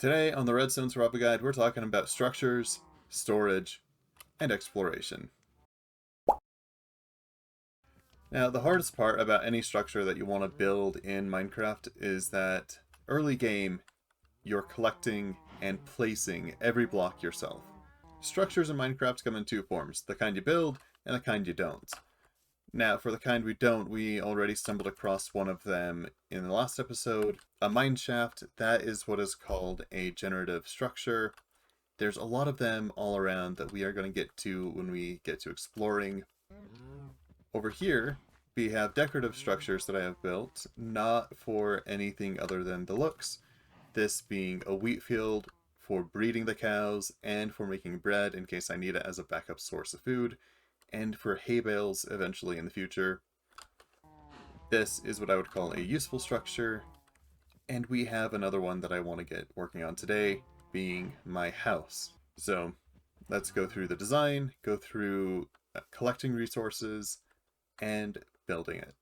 Today on the Redstone Survival Guide, we're talking about structures, storage, and exploration. Now, the hardest part about any structure that you want to build in Minecraft is that early game, you're collecting and placing every block yourself. Structures in Minecraft come in two forms, the kind you build and the kind you don't. Now, for the kind we don't, we already stumbled across one of them in the last episode. A mine shaft, that is what is called a generative structure. There's a lot of them all around that we are going to get to when we get to exploring. Over here, we have decorative structures that I have built, not for anything other than the looks. This being a wheat field for breeding the cows and for making bread in case I need it as a backup source of food, and for hay bales eventually in the future. This is what I would call a useful structure, and we have another one that I want to get working on today, being my house. So let's go through the design, go through collecting resources, and building it.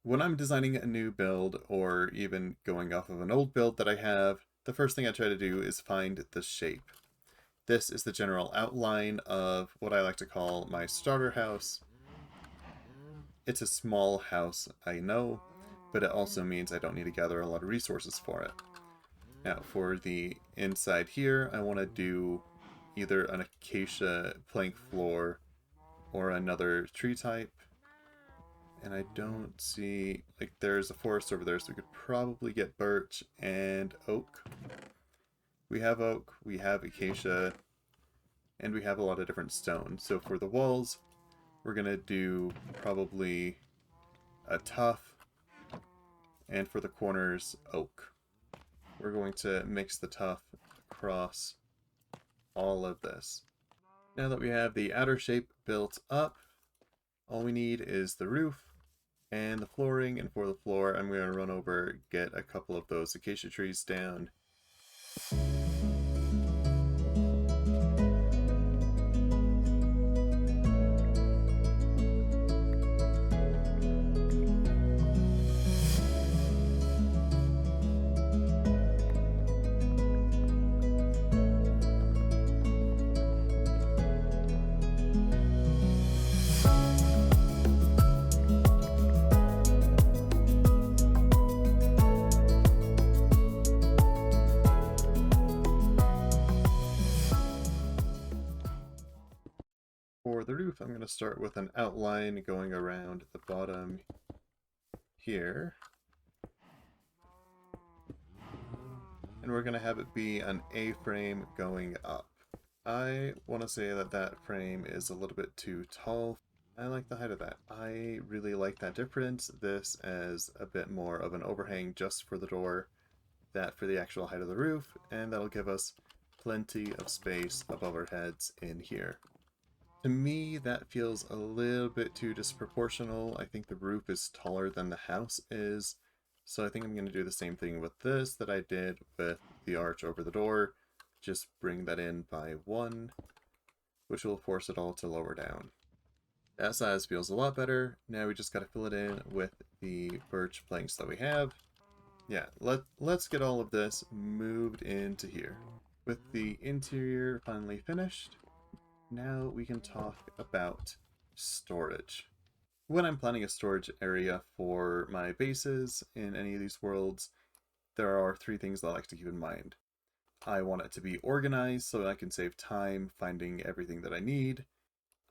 When I'm designing a new build, or even going off of an old build that I have, the first thing I try to do is find the shape. This is the general outline of what I like to call my starter house. It's a small house, I know, but it also means I don't need to gather a lot of resources for it. Now, for the inside here, I want to do either an acacia plank floor or another tree type. And I don't see, like, there's a forest over there, so we could probably get birch and oak. We have oak, we have acacia, and we have a lot of different stones. So for the walls, we're going to do probably a tuff, and for the corners, oak. We're going to mix the tuff across all of this. Now that we have the outer shape built up, all we need is the roof and the flooring, and for the floor, I'm going to run over, get a couple of those acacia trees down. For the roof, I'm going to start with an outline going around the bottom here. And we're going to have it be an A-frame going up. I want to say that that frame is a little bit too tall. I like the height of that. I really like that difference. This as a bit more of an overhang just for the door, that for the actual height of the roof, and that'll give us plenty of space above our heads in here. To me, that feels a little bit too disproportional. I think the roof is taller than the house is, so I think I'm going to do the same thing with this that I did with the arch over the door. Just bring that in by 1, which will force it all to lower down. That size feels a lot better. Now we just got to fill it in with the birch planks that we have. Yeah, let's get all of this moved into here. With the interior finally finished, now we can talk about storage. When I'm planning a storage area for my bases in any of these worlds, there are 3 things that I like to keep in mind. I want it to be organized so I can save time finding everything that I need.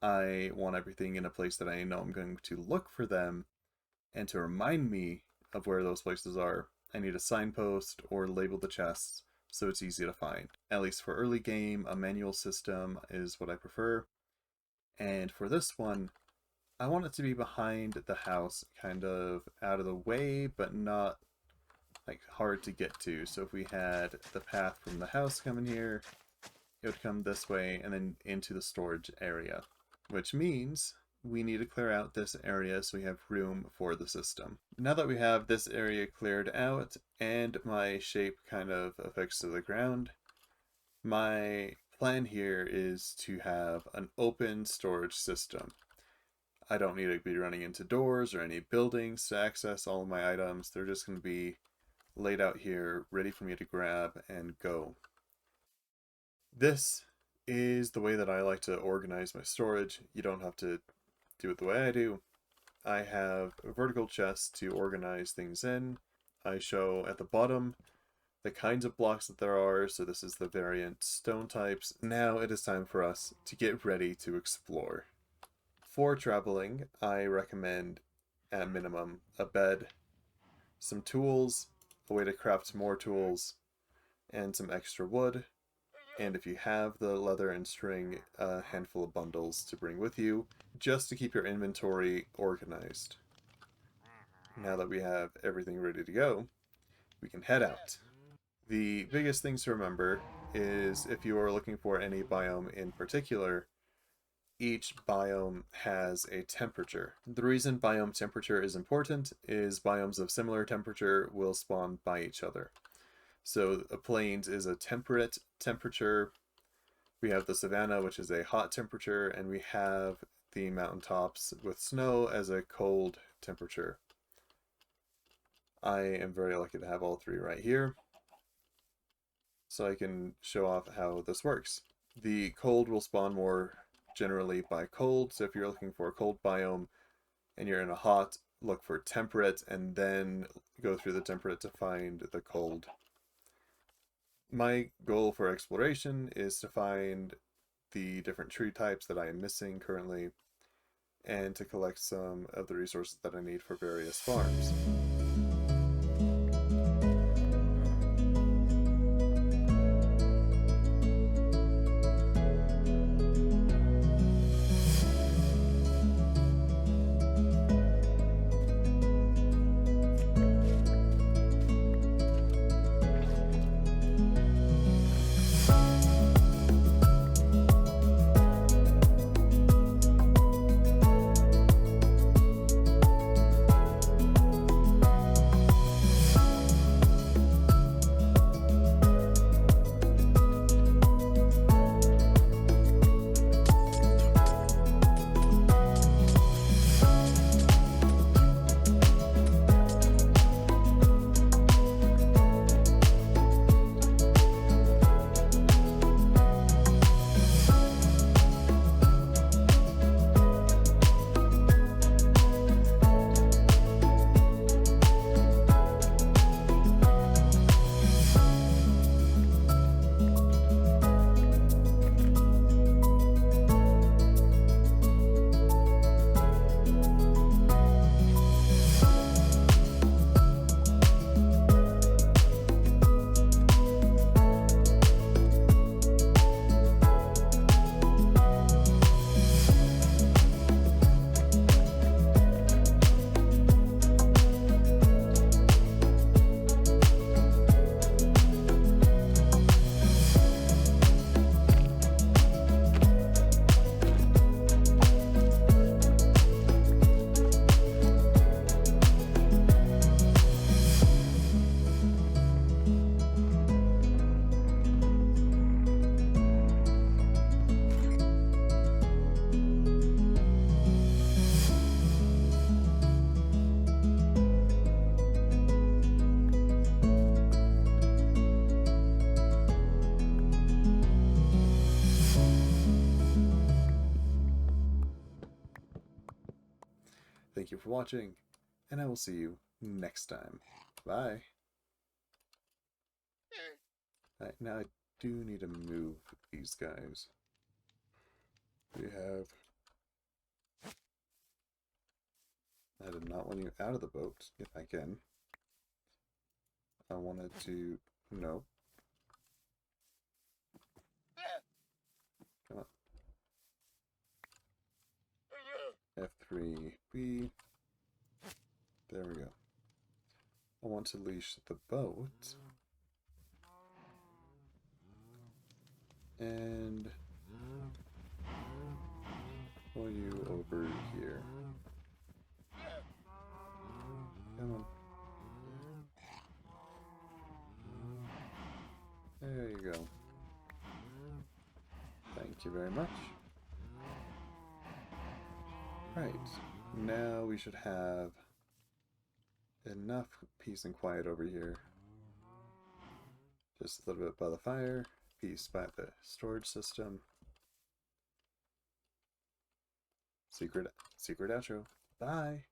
I want everything in a place that I know I'm going to look for them, and to remind me of where those places are, I need a signpost or label the chests so it's easy to find. At least for early game, a manual system is what I prefer. And for this one, I want it to be behind the house, kind of out of the way, but not like hard to get to. So if we had the path from the house coming here, it would come this way and then into the storage area, which means we need to clear out this area so we have room for the system. Now that we have this area cleared out and my shape kind of affixed to the ground, my plan here is to have an open storage system. I don't need to be running into doors or any buildings to access all of my items. They're just going to be laid out here, ready for me to grab and go. This is the way that I like to organize my storage. You don't have to do it the way I do. I have a vertical chest to organize things in. I show at the bottom the kinds of blocks that there are, so this is the variant stone types. Now it is time for us to get ready to explore. For traveling, I recommend, at minimum, a bed, some tools, a way to craft more tools, and some extra wood. And if you have the leather and string, a handful of bundles to bring with you, just to keep your inventory organized. Now that we have everything ready to go, we can head out. The biggest things to remember is if you are looking for any biome in particular, each biome has a temperature. The reason biome temperature is important is biomes of similar temperature will spawn by each other. So a plains is a temperate temperature. We have the savanna, which is a hot temperature, and we have the mountaintops with snow as a cold temperature. I am very lucky to have all three right here, so I can show off how this works. The cold will spawn more generally by cold, so if you're looking for a cold biome and you're in a hot, look for temperate and then go through the temperate to find the cold. My goal for exploration is to find the different tree types that I am missing currently and to collect some of the resources that I need for various farms. Thank you for watching, and I will see you next time. Bye. Alright, now I do need to move these guys. We have... I did not want you out of the boat, if I can. I wanted to... No. Come on. F3B. There we go. I want to leash the boat. And pull you over here. Come on. There you go. Thank you very much. Right, now we should have enough peace and quiet over here Just a little bit by the fire, piece by the storage system. Secret outro. Bye.